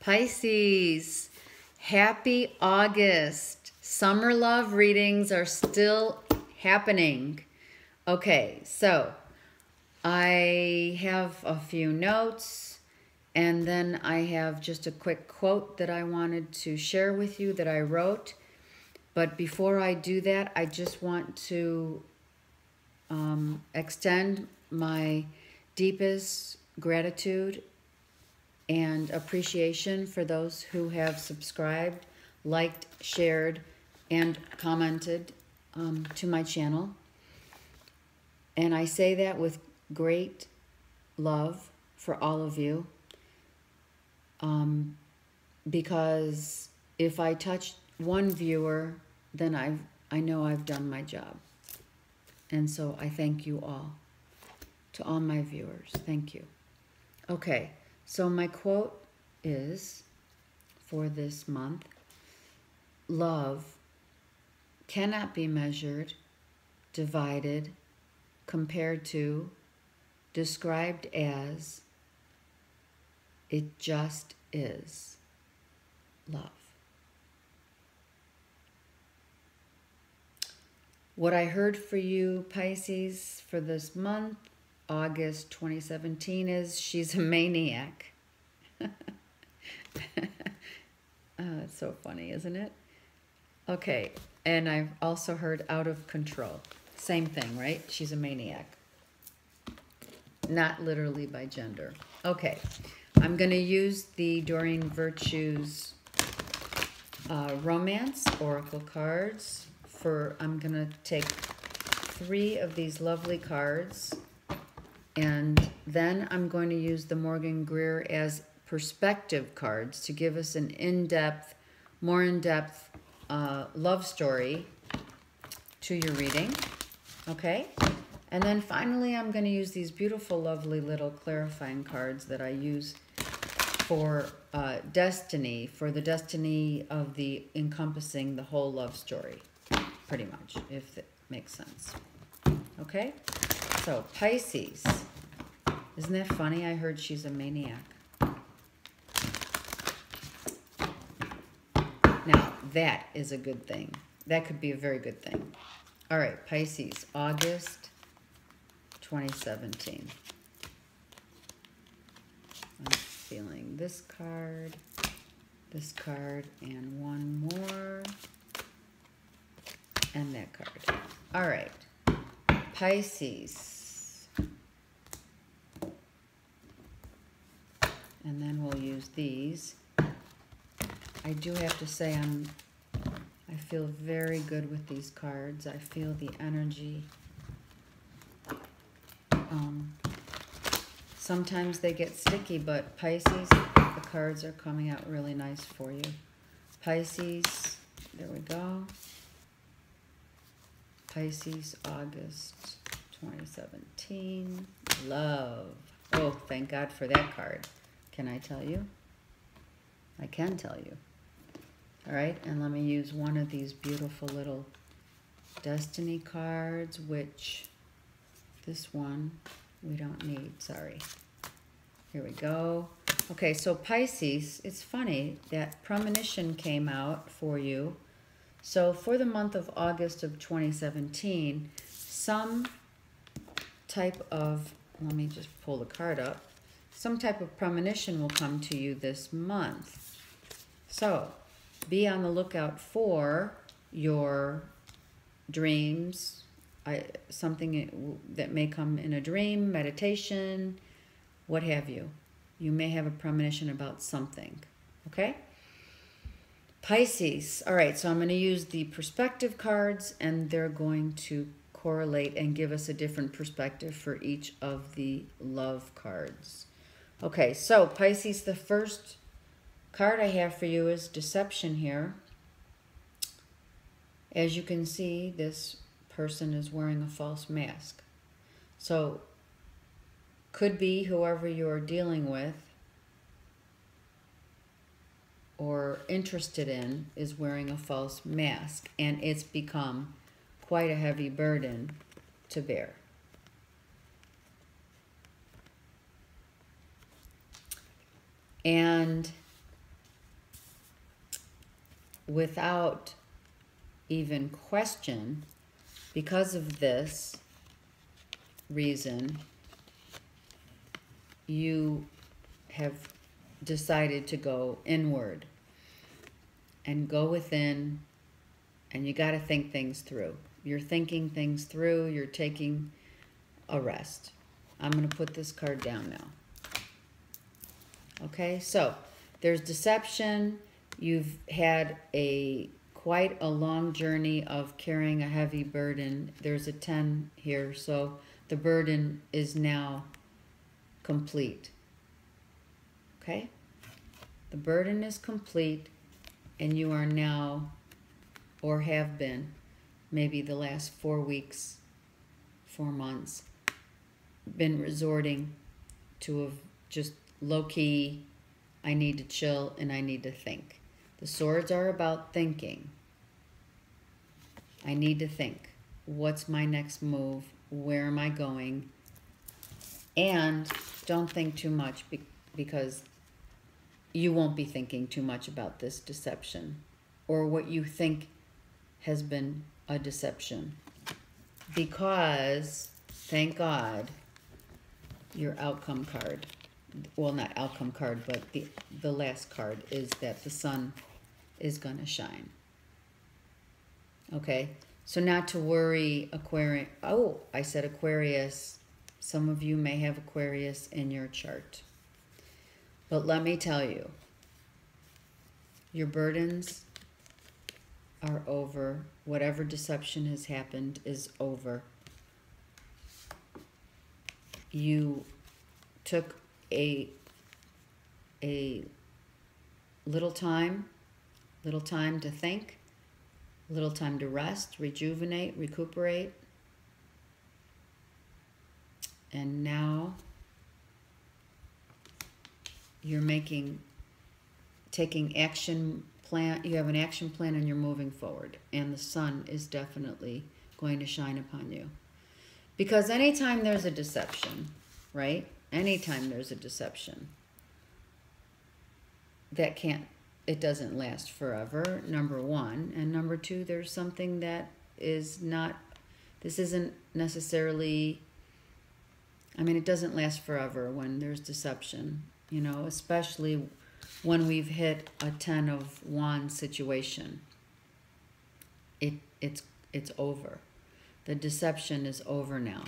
Pisces, happy August. Summer love readings are still happening. Okay, so I have a few notes, and then I have just a quick quote that I wanted to share with you that I wrote. But before I do that, I just want to extend my deepest gratitude and appreciation for those who have subscribed, liked, shared, and commented to my channel. And I say that with great love for all of you, because if I touch one viewer, then I know I've done my job. And so I thank you all. To all my viewers, thank you. Okay, so my quote is, for this month, love cannot be measured, divided, compared to, described as, it just is love. What I heard for you, Pisces, for this month, August 2017, is she's a maniac. It's so funny, isn't it? Okay, and I've also heard out of control. Same thing, right? She's a maniac. Not literally by gender. Okay, I'm going to use the Doreen Virtue's Romance Oracle cards. I'm going to take 3 of these lovely cards, and then I'm going to use the Morgan Greer as perspective cards to give us an more in-depth love story to your reading, okay? And then finally, I'm going to use these beautiful, lovely little clarifying cards that I use for destiny, for the destiny of the encompassing the whole love story, pretty much, if it makes sense. Okay? So, Pisces. Isn't that funny? I heard she's a maniac. Now, that is a good thing. That could be a very good thing. All right, Pisces, August 2017. I'm feeling this card, and one more, and that card. All right, Pisces. And then we'll use these. I do have to say I feel very good with these cards. I feel the energy. Sometimes they get sticky, but Pisces, the cards are coming out really nice for you. Pisces, there we go. Pisces, August 2017. Love. Oh, thank God for that card. Can I tell you? I can tell you. All right, and let me use one of these beautiful little Destiny cards, which this one we don't need, sorry. Here we go. Okay, so Pisces, it's funny that premonition came out for you. So for the month of August of 2017, some type of, let me just pull the card up, some type of premonition will come to you this month. So be on the lookout for your dreams, something that may come in a dream, meditation, what have you. You may have a premonition about something, okay? Pisces, all right, so I'm going to use the perspective cards, and they're going to correlate and give us a different perspective for each of the love cards. Okay, so Pisces, the first card I have for you is Deception here. As you can see, this person is wearing a false mask. So, could be whoever you're dealing with or interested in is wearing a false mask, and it's become quite a heavy burden to bear. And without even question, because of this reason, you have decided to go inward and go within, and you got to think things through. You're thinking things through. You're taking a rest. I'm going to put this card down now. Okay, so there's deception. You've had quite a long journey of carrying a heavy burden. There's a 10 here, so the burden is now complete. Okay? The burden is complete, and you are now, or have been, maybe the last 4 weeks, 4 months, been resorting to a just low-key, I need to chill and I need to think. The swords are about thinking. I need to think. What's my next move? Where am I going? And don't think too much because you won't be thinking too much about this deception or what you think has been a deception. Because, thank God, your outcome card, well, not outcome card, but the last card is that the sun is going to shine. Okay, so not to worry, Aquarius. Oh, I said Aquarius. Some of you may have Aquarius in your chart. But let me tell you, your burdens are over. Whatever deception has happened is over. You took a little time to think, a little time to rest, rejuvenate, recuperate. And now you're taking action plan. You have an action plan and you're moving forward. And the sun is definitely going to shine upon you. Because anytime there's a deception, right? Anytime there's a deception, it doesn't last forever, number one. And number two, there's something that is not, this isn't necessarily, I mean, it doesn't last forever when there's deception, you know, especially when we've hit a 10 of Wands situation. It's over. The deception is over now.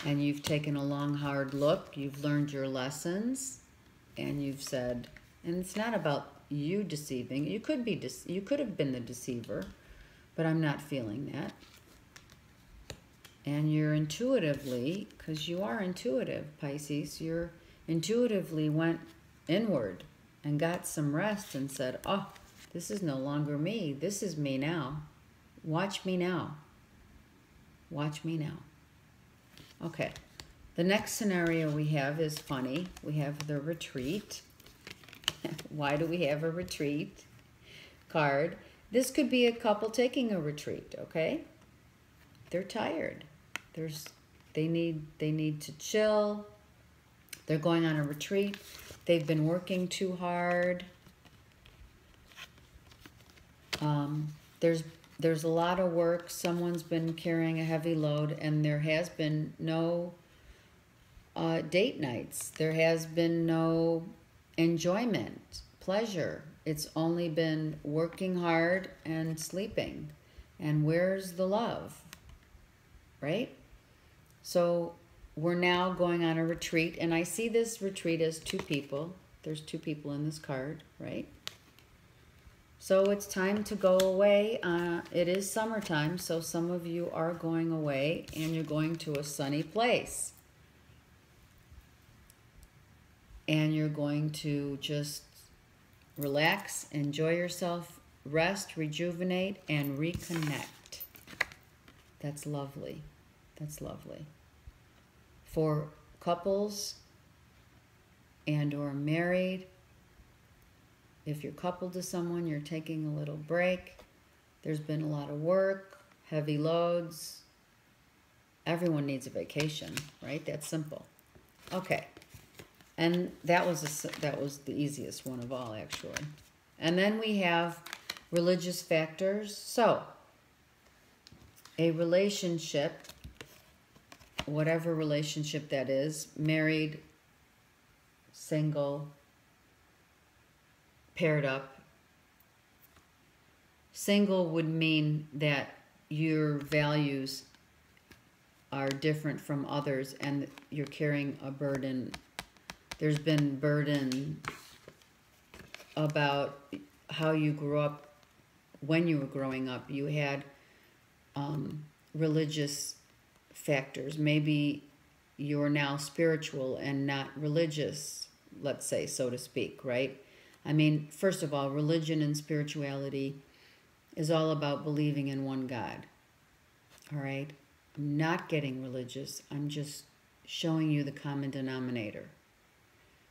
And you've taken a long, hard look. You've learned your lessons. And you've said, and it's not about you deceiving. You could have been the deceiver, but I'm not feeling that. And you're intuitively, because you are intuitive, Pisces, you're intuitively went inward and got some rest and said, oh, this is no longer me. This is me now. Watch me now. Watch me now. Okay. The next scenario we have is funny. We have the retreat. Why do we have a retreat card? This could be a couple taking a retreat, okay? They're tired. They need to chill. They're going on a retreat. They've been working too hard. There's a lot of work. Someone's been carrying a heavy load, and there has been no date nights. There has been no enjoyment, pleasure. It's only been working hard and sleeping. And where's the love? Right? So we're now going on a retreat, and I see this retreat as 2 people. There's 2 people in this card, right? So it's time to go away. It is summertime, so some of you are going away, and you're going to a sunny place. And you're going to just relax, enjoy yourself, rest, rejuvenate, and reconnect. That's lovely. That's lovely. For couples and or married, if you're coupled to someone, you're taking a little break. There's been a lot of work, heavy loads. Everyone needs a vacation, right? That's simple. Okay. And that was the easiest one of all, actually. And then we have Religious factors. So, a relationship, whatever relationship that is, married, single, paired up. Single would mean that your values are different from others and you're carrying a burden. There's been burden about how you grew up. When you were growing up, you had religious factors. Maybe you're now spiritual and not religious, let's say, so to speak, right? I mean, first of all, religion and spirituality is all about believing in one God, all right? I'm not getting religious. I'm just showing you the common denominator.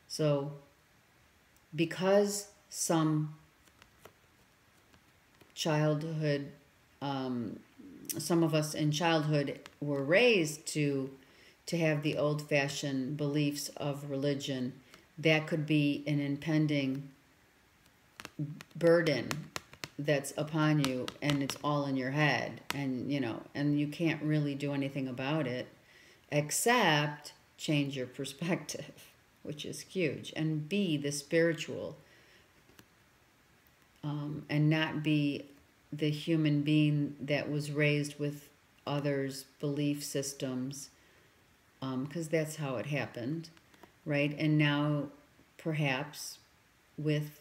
So, because some childhood, some of us in childhood were raised to have the old-fashioned beliefs of religion, that could be an impending burden that's upon you, and it's all in your head, and and you can't really do anything about it except change your perspective, which is huge, and be the spiritual, and not be the human being that was raised with others' belief systems, because that's how it happened, right? And now perhaps with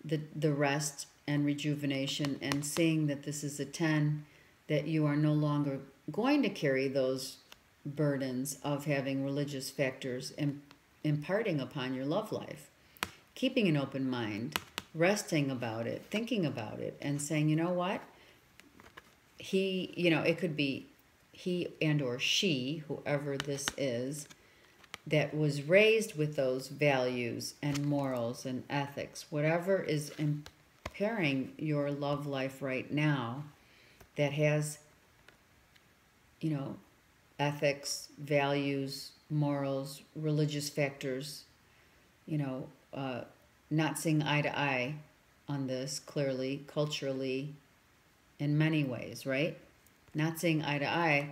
the rest and rejuvenation and seeing that this is a 10, that you are no longer going to carry those burdens of having religious factors imparting upon your love life. Keeping an open mind, resting about it, thinking about it, and saying, you know what? It could be he and or she, whoever this is, that was raised with those values and morals and ethics, whatever is impairing your love life right now, that has, ethics, values, morals, religious factors, not seeing eye to eye on this clearly, culturally, in many ways, right? Not seeing eye to eye.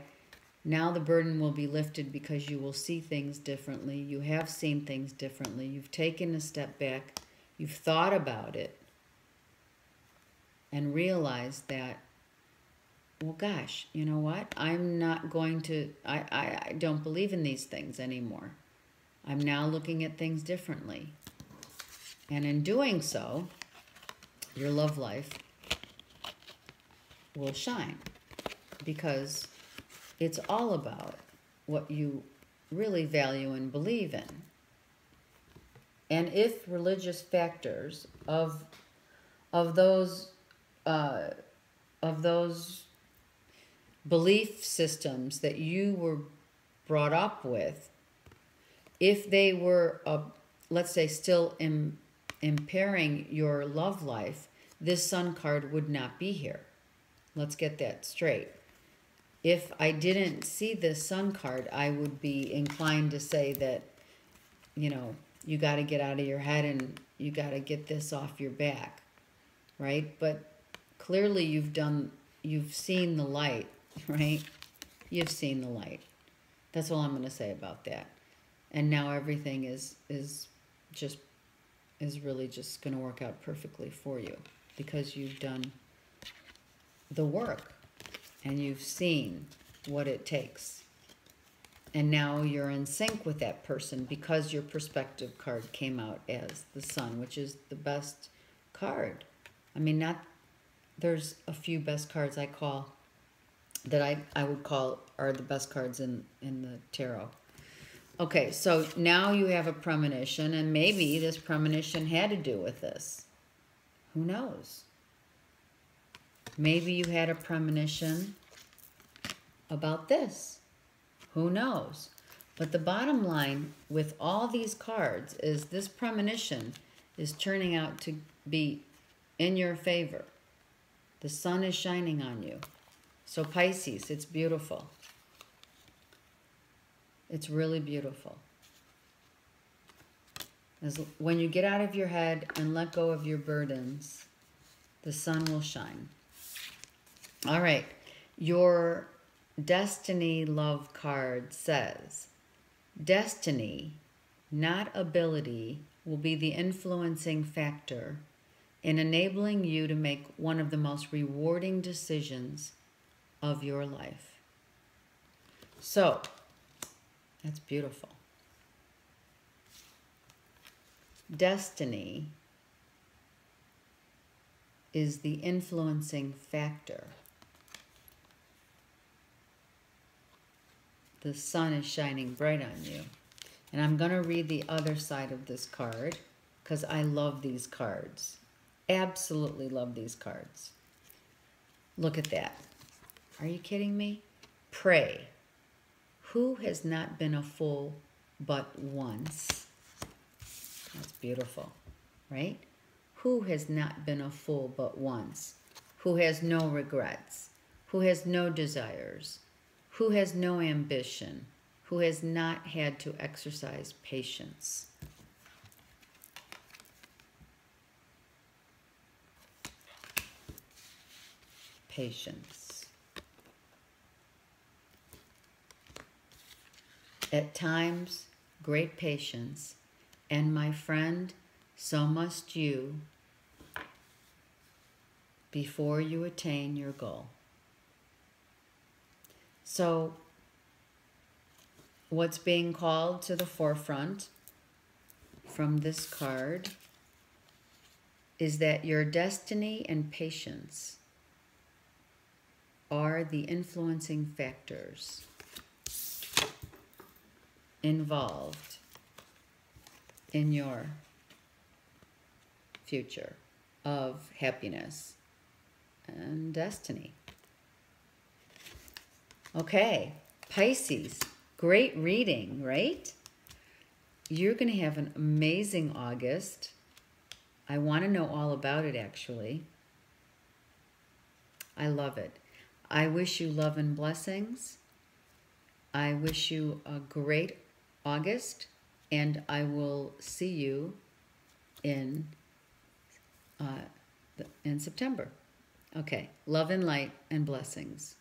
Now the burden will be lifted because you will see things differently. You have seen things differently. You've taken a step back. You've thought about it and realized that, well, gosh, you know what? I'm not going to, I don't believe in these things anymore. I'm now looking at things differently. And in doing so, your love life will shine, because it's all about what you really value and believe in. And if religious factors of those belief systems that you were brought up with, if they were, let's say, still impairing your love life, this Sun card would not be here. Let's get that straight. If I didn't see this Sun card, I would be inclined to say that, you got to get out of your head and you got to get this off your back, right? But clearly you've seen the light, right? You've seen the light. That's all I'm going to say about that. And now everything is really just going to work out perfectly for you, because you've done the work and you've seen what it takes. And now you're in sync with that person because your perspective card came out as the Sun, which is the best card. I mean, there's a few best cards I would call are the best cards in the tarot. Okay, so now you have a premonition, and maybe this premonition had to do with this. Who knows? Maybe you had a premonition about this. Who knows? But the bottom line with all these cards is this premonition is turning out to be in your favor. The sun is shining on you. So Pisces, it's beautiful. It's really beautiful. When you get out of your head and let go of your burdens The sun will shine. All right. Your Destiny Love card says, destiny, not ability, will be the influencing factor in enabling you to make one of the most rewarding decisions of your life. So, that's beautiful. Destiny is the influencing factor. The sun is shining bright on you. And I'm going to read the other side of this card because I love these cards. Absolutely love these cards. Look at that. Are you kidding me? Pray. Who has not been a fool but once? That's beautiful, right? Who has not been a fool but once? Who has no regrets? Who has no desires? Who has no ambition? Who has not had to exercise patience? Patience. At times, great patience, and my friend, so must you before you attain your goal. So, what's being called to the forefront from this card is that your destiny and patience are the influencing factors involved in your future of happiness and destiny. Okay, Pisces, great reading, right? You're going to have an amazing August. I want to know all about it, actually. I love it. I wish you love and blessings. I wish you a great August, and I will see you in September. Okay, love and light and blessings.